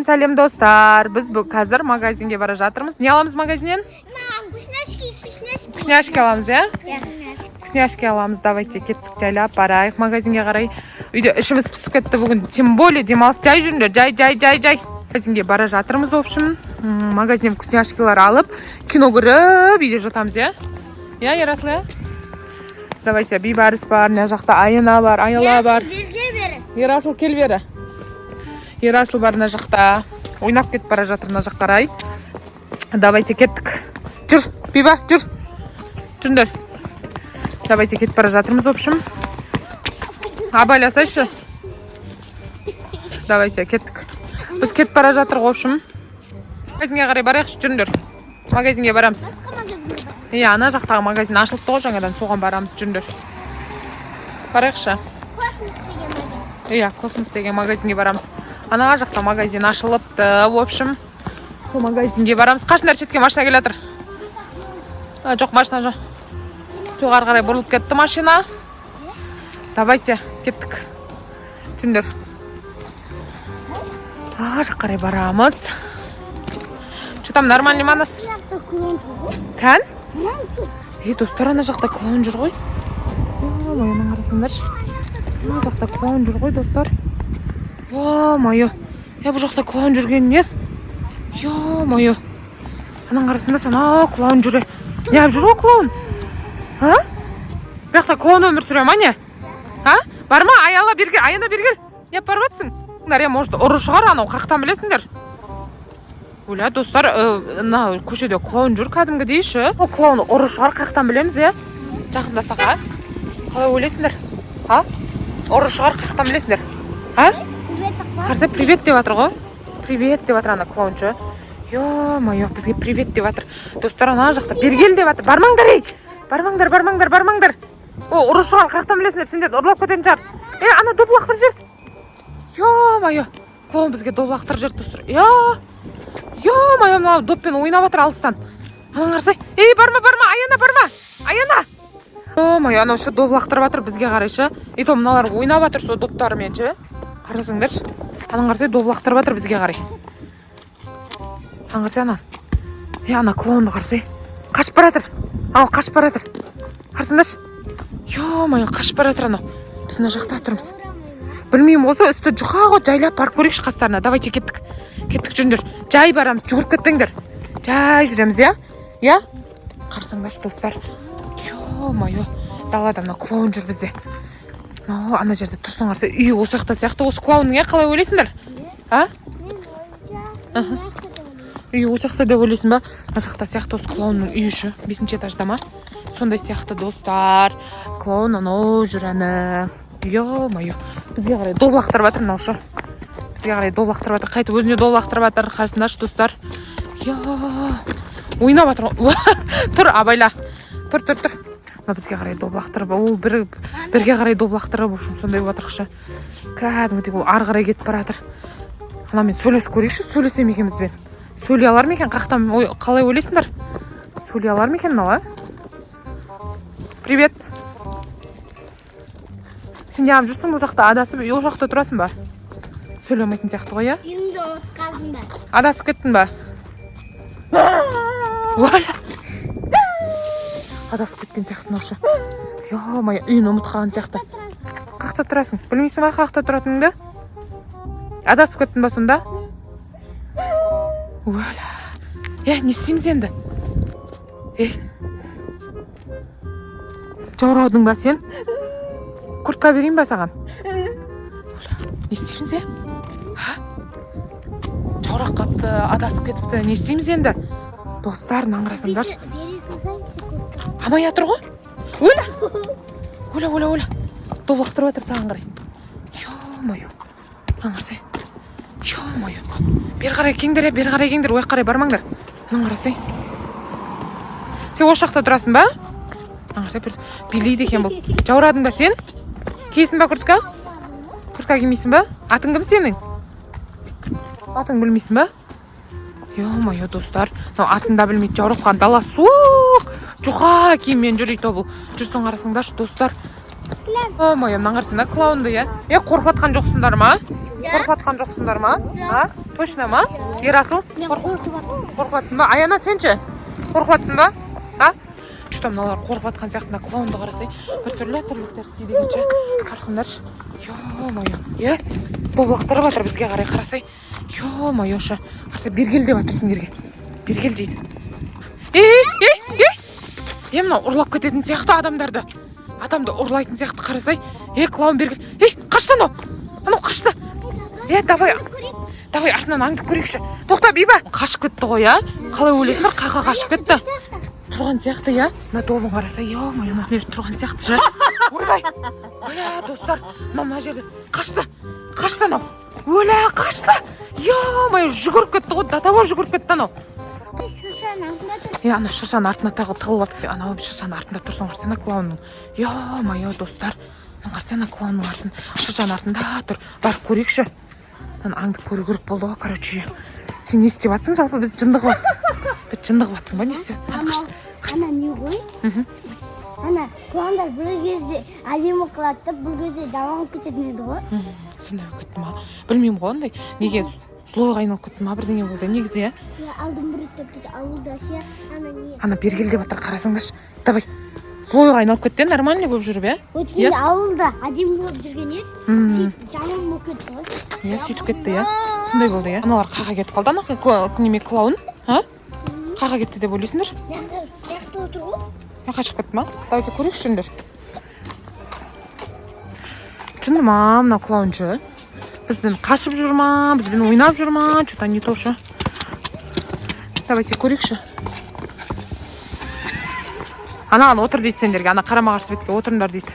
Сәлем достар. Біз бұл қазір магазинге бара жатырмыз. Не аламыз магазиннен? Вкусняшки аламыз, иә? Вкусняшки аламыз. Давайте кеттік, жайлап барайық магазинге қарай. Үйде ішіміз пісіп кетті бүгін. Тем более демалыс жай жүріңдер. Жай. Магазинге бара жатырмыз, в общем. Магазиннен вкусняшкилар алып, кино көріп, үйде жатамыз, иә? Иә, Ерасыл, иә? Давайте, бейбарыс бар, мына жақта Айына бар, Аяла бар. Ерасыл, кел бері. Ерасыл бар мына жақта. Ойнап кетіп бара жатыр мына жаққа қарай. Давайте кеттік. Жүр, Биба, жүр. Жүріңдер. Давайте кетіп бара жатырмыз, в общем. Абайласайшы. Давайте кеттік. Біз кетіп бара жатыр, в общем. Магазинге қарай барайықшы, жүріңдер. Магазинге барамыз. Иә, ана жақтағы магазин ашылыпты ғой жаңадан, соған барамыз, жүріңдер. Барайықшы. Иә, Космос деген магазинге барамыз. Ана жақта магазин ашылыпты, в общем. Сол магазинге барамыз. Қашындар шетке машина келе жатыр. Жоқ, машина жоқ. Жоғары қарай бұрылып кетті машина. Давайте, кеттік. Жүріңдер. Жақ қарай барамыз. Что там, нормальный манас? Кән? Достар, ана жақта клоун жүр ғой. Ойынан қарасыңдаршы. Ана жақта клоун жүр ғой, достар. Ё-моё. Бұл жақта клоун жүрген нес? Ё-моё. Анан қарасыңдаршы, ана клоун жүре. Не жүр ғой клоун? Бұл жақта клоун өмір сүре ма не? Бар ма? Аяла бергер, Аяна бергер. Не барып атсың? Может, ұры шығар, анау қақтан білесіңдер. Оля, достар, көшеде клоун жүр кәдімгі дейші. Ол клоун ұры шығар, қақтан білеміз, е? Жақындасақ, қалай ойлайсыңдар? Ұры шығар, қақтан білесіңдер? Қарсы привет деп атыр ғой. Привет деп атыр ана клоуншы. Ё-моё, бізге привет деп атыр. Достар, ана жақта бергел деп атыр. Бармаңдар, ей! Бармаңдар. О, ұры шығар, қақтан білесіңдер, сендер ұрлап кететін шығар. Ана доблақтыр жерді. Ё-моё, клоун бізге доблақтыр жерді, достар. Ё-моё, мына доппен ойнап атыр алыстан. Анан қарсай. Барма, Аяна, барма. Аяна. Ё-моё, анау шы доблақтырып атыр бізге қарайшы. То мыналар ойнап атыр со доптарыменші. Қарасыңдаршы. Анан қарсай доблақтырып атыр бізге қарай. Анан қарсай анан. Ана клоунды қарсай. Қашып баратыр. Анау қашып баратыр. Қарасыңдаршы. Ё-моё, қашып баратыр анау. Біз мына жақта тұрмыз. Білмеймін, осы үсті жұқа ғой, жайлап барып көрейікші қастарына. Давайте кеттік. Кеттік, жүріңдер. Жай барамыз, жүгіріп кетпеңдер. Жай жүреміз, иә? Қарсаңдаршы, достар. Ё-моё, далада мына клоун жүр бізде. Ана жерде тұрсын қарсы. Үй осы жақта сияқты, осы клоунның, қалай ойлайсыңдар? Үй осы жақта деп ойлайсың ба? Ана жақта сияқты осы клоунның үйіші. 5-ші этажда ма? Сондай сияқты, достар. Клоун анау жүр әні. Ё-моё, бізге қарай доблақтырып атыр мынаушы. Бізге қарай доблақтырып атыр. Қайтып өзіне доблақтырып атыр. Қарсыңдаршы, достар. Ойнап атыр. Тұр, абайла. Тұр. Бізге қарай доблақтырып. Ол бірге қарай доблақтырып. Сондай батырықшы. Кәдімгідей ол ары қарай кетіп баратыр. Ана мен сөйлесіп көрейікші. Сөйлесем екенбізбен. Сөйлей алар ма екен? Қақтан қалай ойлайсыңдар? Сөйлей алар ма екен мынау, Привет. Сен неғып жүрсің бұл жақта? Адасып, ол жақта тұрасың ба? Сөйлемейтін сияқты ғой, Үйімді ұмытқаздың ба? Адасып кеттің ба? Адасып кеткен сияқты мынаушы. Ё-моё, үйін ұмытқаған сияқты. Қақта тұрасың? Білмейсің ба қақта тұратыныңды? Адасып кеттің ба сонда? Не істейміз енді? Жаураудың ба сен? Құртқа берейін ба саған? Не істейміз, Жаурақ қапты, адасып кетіпті. Не істейміз енді? Достар, наңғырасыңдар. Амай атыр ғой? Оля. Доблақтырып атыр саған қарай. Ё-моё. Наңғырсай. Ё-моё. Бер қарай кеңдер, ояқ қарай бармаңдар. Наңғырасай. Сен осы жақта тұрасың ба? Наңғырсай, билейді екен бұл. Жаурадың ба сен? Кейсің ба күртка? Күртка кимейсің ба? Атың кім сенің? Атың білмейсің ба? Ё-моё, достар. Атын да білмейді, жаурапқан дала суық. Жұқа киіммен жүр бұл. Жүрсің қарасыңдаршы, достар. О, моя, мына қарасаңдар клоунды, иә. Қорқып атқан жоқсыңдар ма? Қорқып атқан жоқсыңдар ма? А? Точно ма? Ерасыл? Қорқып атсың ба? Аяна, сенші? Қорқып атсың ба? А? Что мыналар қорқып атқан сияқтына клоунды қарасай, біртүрлі тірліктер істейді екенше. Қарасаңдаршы. Ё-моё. Е? Добылақтырып жатыр бізге қарай қарасай. Ё-моё шы. Қарасай, бергел деп жатыр сендерге. Бергел дейді. Мынау ұрлап кететін сияқты адамдарды. Адамды ұрлайтын сияқты қарасай. Клоун бергел. Қашты анау. Анау қашты. Давай. Давай артынан аңдып көрейікші. Тоқта, Биба. Қашып кетті ғой, а? Қалай ойлайсыңдар? Қақа қашып кетті. Тұрған сияқты, я? Мына добын қарасай, ё-моё, мына жерде тұрған сияқты. Ойбай. Оля, достар, мына жерде қашты. Қашты анау. Оля, қашты. Ё-моё, жүгіріп кетті ғой, датаба жүгіріп кетті анау. Ана шыршаның артына тығылып жатыр. Анау шыршаның артында тұрсын қарсана клоунның. Ё-моё, достар. Қарсана клоунның артын, шыршаның артында тұр. Барып көрейікші. Аңдып көру керек болды ғой, короче. Сен не істеп жатсың жалпы? Біз жындығып жатсың. Біз жындығып жатсың ба? Не істеп жатсың? Ана не ғой? Ана клоундар бір кезде әдемі қылады, бір кезде жаман кететін еді ғой. Сондай кетті ма? Білмеймін ғой ондай. Неге злойға айналып кетті ма? Бірдеңе болды. Негізі, иә? Алдын бір рет біз ауылда ше, ана бергел деп жатыр, қарасаңдаршы. Давай. Злойға айналып кетті, нормально болып жүріп, иә? Өткенде ауылда әдемі болып жүрген еді. Сөйтіп жаман болып кетті ғой. Иә, сөйтіп кетті, иә? Сондай болды, иә? Аналар қаға кетіп қалды, ана неме клоун? Қаға кетті деп ойлайсыңдар? Яқты отыр ғой? Қашып кетті ма? Давайте көрейікші ендер. Шынды ма, мына клоуншы? Бізбен қашып жүр ма? Бізбен ойнап жүр ма? Что-то не то шы. Давайте көрейікші. Ана отыр дейді сендерге, ана қарама қарсы бетке отырыңдар дейді.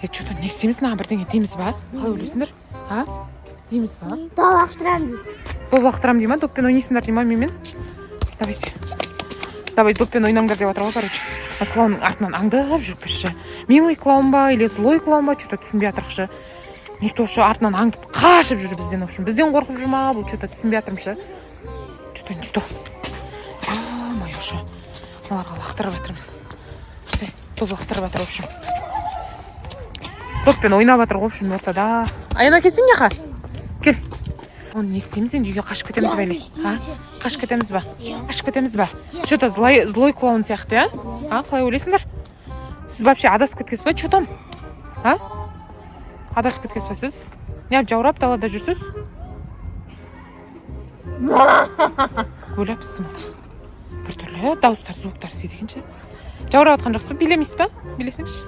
Что-то не істейміз, бірдеңе дейміз ба? Қалай ойлайсыңдар? Дейміз ба? Доп лақтырам дейді. Доп лақтырам дей ма? Доппен ойнайсыңдар дей ма менімен? Давайте. Давай доппен ойнаңдар деп жатыр ғой, короче. Клоунның артынан аңдып жүріппізші. Милый клоун ба, или злой клоун ба, что-то түсінбей жатырықшы. Не то шы, артынан аңдып қашып жүр бізден, в общем. Бізден қорқып жүр ма, бұл что-то түсінбей жатырмшы. Что-то не то. Ё-моё шы. Маларға лақтырып жатырмын. Қарсай, доп лақтырып жатыр, в общем. Доппен ойнап жатыр, в общем, ортада. Аяна келсең яқа? Кел. Оны не істейміз енді, үйге қашып кетеміз ба, или? Қашып кетеміз ба? Қашып кетеміз ба? Что-то злой клоун сияқты, а? Қалай ойлайсыңдар? Сіз вообще адасып кеткенсіз ба? Что там? Адасып кеткенсіз ба сіз? Неғып жаурап далада жүрсіз? Ойлап сымылды. Біртүрлі дауыстар, звуктар істейді екенше. Жаурап атқан жоқсыз ба? Билемейсіз ба? Билесеңізші.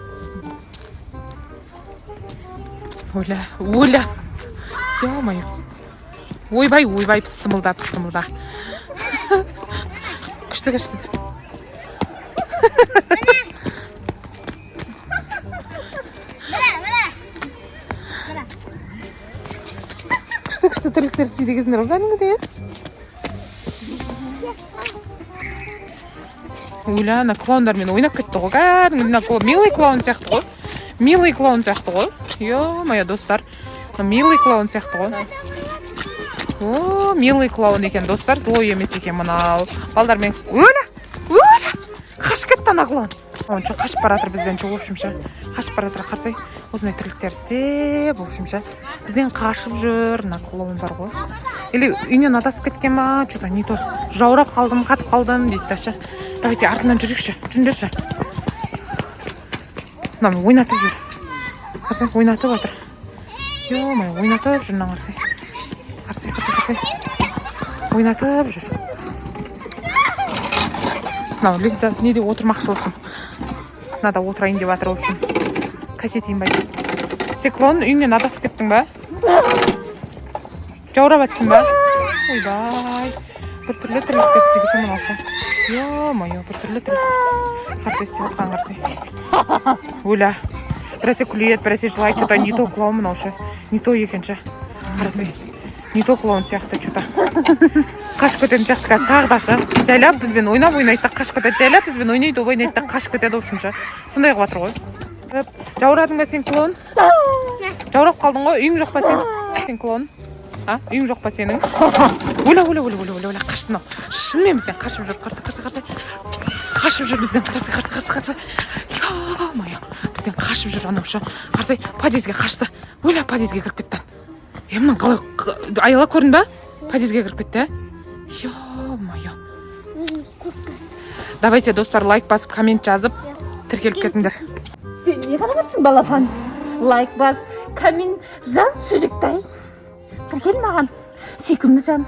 Оля. Ё-моё. Ойбай, пысымылда. Күшті. Күшті тірліктер істейді екенсіңдер ғой, кәдімгідей, Оля, ана клоундармен ойнап кетті ғой, кәдімгі. Милый клоун сияқты ғой. Ё-моё, достар. Милый клоун сияқты ғой. О, милый клоун екен, достар, злой емес екен мынау. Балдармен, Оля! Қашып кетті ана клоун. Онша қашып баратыр бізден, в общем-ша. Қашып баратыр, қарсай. Осындай тірліктер істеп, в общем-ша. Бізден қашып жүр, ана клоун бар ғой. Или үйінен адасып кеткен ма, что-то не то. Жаурап қалдым, қатып қалдым дейді дашы. Давайте артынан жүрікші, жүріңдерші. Мынау ойнатып жүр. Қарсай, ойнатып жатыр. Ё-моё, ойнатып жүр, мына қарсай. Қарсай. Ойнатып жүр. Снова лезде неде отырмақшы, в общем. Надо отырайын деп жатыр, в общем. Кәсетейін бай. Сен клоун үйіңнен адасып кеттің ба? Жаурап атсың ба? Ойбай. Біртүрлі тірліктер істейді екен мынаушы. Ё-моё, біртүрлі тірліктер. Қарсай істеп отқан қарсай. Оля. Біресе күлет, біресе жылайды, что-то не то клоун мынаушы. Не то екенші. Қарсай. Не то клоун сияқты, что-то. Қашып кететін сияқты, қазір тағы да шы. Жайлап бізбен ойнайды да қашып кетеді. Жайлап бізбен ойнайды да қашып кетеді, в общем-ша. Сондай қылып жатыр ғой. Жаурадың ба сен, клоун? Жаурап қалдың ғой, үйің жоқ па сен, клоун? Үйің жоқ па сенің? Оля, қашты мынау. Шынымен бізден қашып жүр, қарсы. Қашып жүр бізден, қарсы. бізден қашып жүр анау шы. Қарасай, подъездге қашты. Ойла, подъездге кіріп кетті. Мынаның қалай Аяла көрінді ба? Подъездге кіріп кетті. Ё-моё. Давайте, достар, лайк басып, коммент жазып, тіркеліп кетіңдер. Сен не қарап отырсың, балапан? Лайк бас, коммент жаз, шөжіктай. Тіркел маған. Сүйкімді жан.